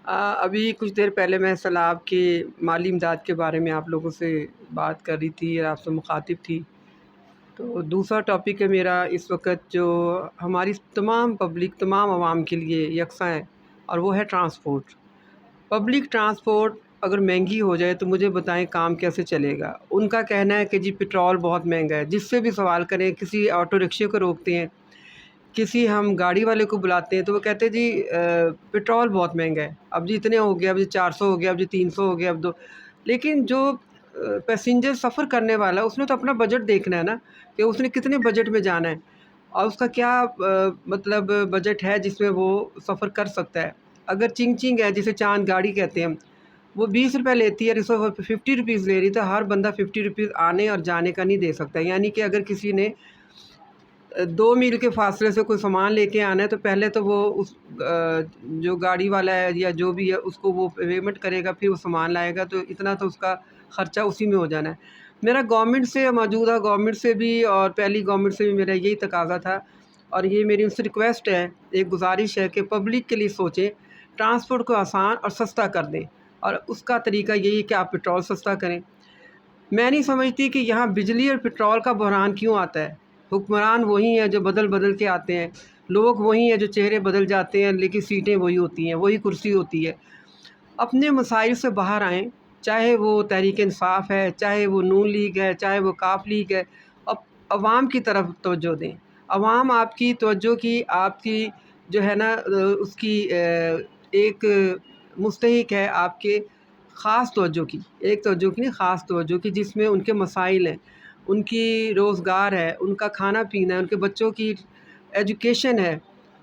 ابھی کچھ دیر پہلے میں سیلاب کے مالی امداد کے بارے میں آپ لوگوں سے بات کر رہی تھی اور آپ سے مخاطب تھی. تو دوسرا ٹاپک ہے میرا اس وقت جو ہماری تمام پبلک تمام عوام کے لیے یکساں ہے، اور وہ ہے ٹرانسپورٹ. پبلک ٹرانسپورٹ اگر مہنگی ہو جائے تو مجھے بتائیں کام کیسے چلے گا. ان کا کہنا ہے کہ جی پٹرول بہت مہنگا ہے. جس سے بھی سوال کریں، کسی آٹو رکشے کو روکتے ہیں، کسی ہم گاڑی والے کو بلاتے ہیں تو وہ کہتے ہیں جی پٹرول بہت مہنگا ہے، اب جی اتنے ہو گیا، اب جی 400 ہو گیا، اب جی 300 ہو گیا، اب دو. لیکن جو پیسنجر سفر کرنے والا ہے اس نے تو اپنا بجٹ دیکھنا ہے نا، کہ اس نے کتنے بجٹ میں جانا ہے اور اس کا کیا مطلب بجٹ ہے جس میں وہ سفر کر سکتا ہے. اگر چنگ چنگ ہے جسے چاند گاڑی کہتے ہیں ہم، وہ 20 روپے لیتی ہے اور اس کو 50 روپیز لے رہی، تو ہر بندہ 50 روپیز آنے اور جانے کا نہیں دے سکتا. یعنی کہ اگر کسی نے 2 میل کے فاصلے سے کوئی سامان لے کے آنا ہے تو پہلے تو وہ اس جو گاڑی والا ہے یا جو بھی ہے اس کو وہ پیمنٹ کرے گا، پھر وہ سامان لائے گا، تو اتنا تو اس کا خرچہ اسی میں ہو جانا ہے. میرا گورنمنٹ سے، موجودہ گورنمنٹ سے بھی اور پہلی گورنمنٹ سے بھی میرا یہی تقاضا تھا، اور یہ میری ان سے ریکویسٹ ہے، ایک گزارش ہے کہ پبلک کے لیے سوچیں، ٹرانسپورٹ کو آسان اور سستا کر دیں. اور اس کا طریقہ یہی ہے کہ آپ پٹرول سستا کریں. میں نہیں سمجھتی کہ یہاں بجلی اور پٹرول کا بحران کیوں آتا ہے. حکمران وہی ہیں جو بدل بدل کے آتے ہیں، لوگ وہی ہیں جو چہرے بدل جاتے ہیں، لیکن سیٹیں وہی ہوتی ہیں، وہی کرسی ہوتی ہے. اپنے مسائل سے باہر آئیں، چاہے وہ تحریک انصاف ہے، چاہے وہ نون لیگ ہے، چاہے وہ کاف لیگ ہے. اب عوام کی طرف توجہ دیں. عوام آپ کی توجہ کی، آپ کی جو ہے نا اس کی ایک مستحق ہے آپ کے خاص توجہ کی، ایک توجہ کی نہیں، خاص توجہ کی، جس میں ان کے مسائل ہیں، ان کی روزگار ہے، ان کا کھانا پینا ہے، ان کے بچوں کی ایجوکیشن ہے،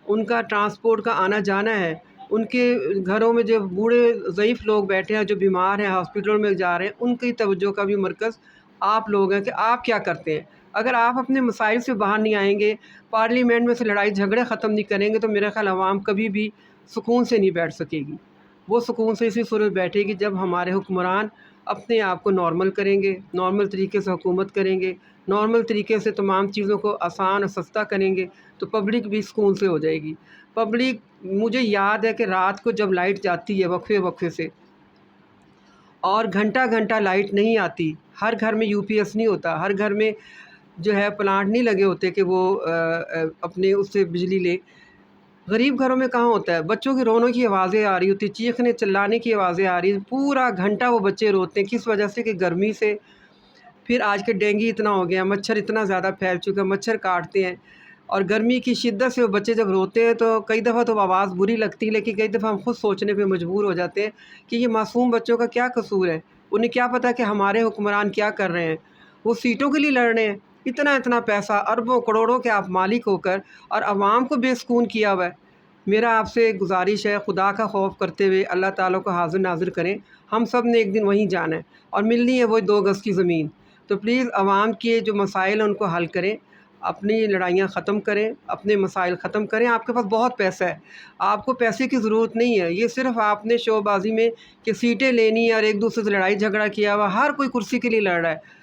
ان کا ٹرانسپورٹ کا آنا جانا ہے، ان کے گھروں میں جو بوڑھے ضعیف لوگ بیٹھے ہیں، جو بیمار ہیں، ہاسپٹلوں میں جا رہے ہیں، ان کی توجہ کا بھی مرکز آپ لوگ ہیں کہ آپ کیا کرتے ہیں. اگر آپ اپنے مسائل سے باہر نہیں آئیں گے، پارلیمنٹ میں سے لڑائی جھگڑے ختم نہیں کریں گے، تو میرا خیال عوام کبھی بھی سکون سے نہیں بیٹھ سکے گی. وہ سکون سے اسی صورت بیٹھے گی جب ہمارے حکمران اپنے آپ کو نارمل کریں گے، نارمل طریقے سے حکومت کریں گے، نارمل طریقے سے تمام چیزوں کو آسان اور سستا کریں گے، تو پبلک بھی سکون سے ہو جائے گی. پبلک، مجھے یاد ہے کہ رات کو جب لائٹ جاتی ہے وقفے وقفے سے، اور گھنٹہ گھنٹہ لائٹ نہیں آتی، ہر گھر میں یو پی ایس نہیں ہوتا، ہر گھر میں جو ہے پلانٹ نہیں لگے ہوتے کہ وہ اپنے اس سے بجلی لے. غریب گھروں میں کہاں ہوتا ہے؟ بچوں کی رونے کی آوازیں آ رہی ہوتی، چیخنے چلانے کی آوازیں آ رہی، پورا گھنٹہ وہ بچے روتے ہیں. کس وجہ سے؟ کہ گرمی سے. پھر آج کے ڈینگی اتنا ہو گیا، مچھر اتنا زیادہ پھیل چکا، مچھر کاٹتے ہیں، اور گرمی کی شدت سے وہ بچے جب روتے ہیں تو کئی دفعہ تو آواز بری لگتی ہے، لیکن کئی دفعہ ہم خود سوچنے پہ مجبور ہو جاتے ہیں کہ یہ معصوم بچوں کا کیا قصور ہے. انہیں کیا پتہ کہ ہمارے حکمران کیا کر رہے ہیں. وہ سیٹوں کے لیے لڑ رہے ہیں، اتنا پیسہ، اربوں کروڑوں کے آپ مالک ہو کر، اور عوام کو بے سکون کیا ہوا ہے. میرا آپ سے گزارش ہے، خدا کا خوف کرتے ہوئے اللہ تعالیٰ کو حاضر ناظر کریں. ہم سب نے ایک دن وہیں جانا ہے اور ملنی ہے وہ 2 گز کی زمین. تو پلیز عوام کے جو مسائل ہیں ان کو حل کریں، اپنی لڑائیاں ختم کریں، اپنے مسائل ختم کریں. آپ کے پاس بہت پیسہ ہے، آپ کو پیسے کی ضرورت نہیں ہے. یہ صرف آپ نے شو بازی میں کہ سیٹیں لینی ہے اور ایک دوسرے سے لڑائی جھگڑا کیا ہوا، ہر کوئی کرسی کے لیے لڑ رہا ہے.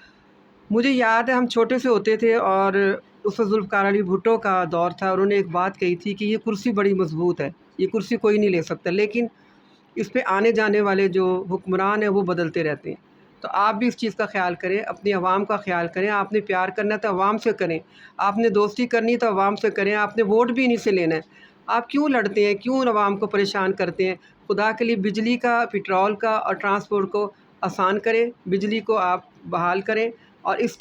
مجھے یاد ہے ہم چھوٹے سے ہوتے تھے، اور اس وقت ذوالفقار علی بھٹو کا دور تھا، انہوں نے ایک بات کہی تھی کہ یہ کرسی بڑی مضبوط ہے، یہ کرسی کوئی نہیں لے سکتا. لیکن اس پہ آنے جانے والے جو حکمران ہیں وہ بدلتے رہتے ہیں. تو آپ بھی اس چیز کا خیال کریں، اپنی عوام کا خیال کریں. آپ نے پیار کرنا ہے تو عوام سے کریں، آپ نے دوستی کرنی تو عوام سے کریں، آپ نے ووٹ بھی انہیں سے لینا ہے. آپ کیوں لڑتے ہیں؟ کیوں عوام کو پریشان کرتے ہیں؟ خدا کے لیے بجلی کا، پٹرول کا اور ٹرانسپورٹ کو آسان کریں، بجلی کو آپ بحال کریں، اور اس طرح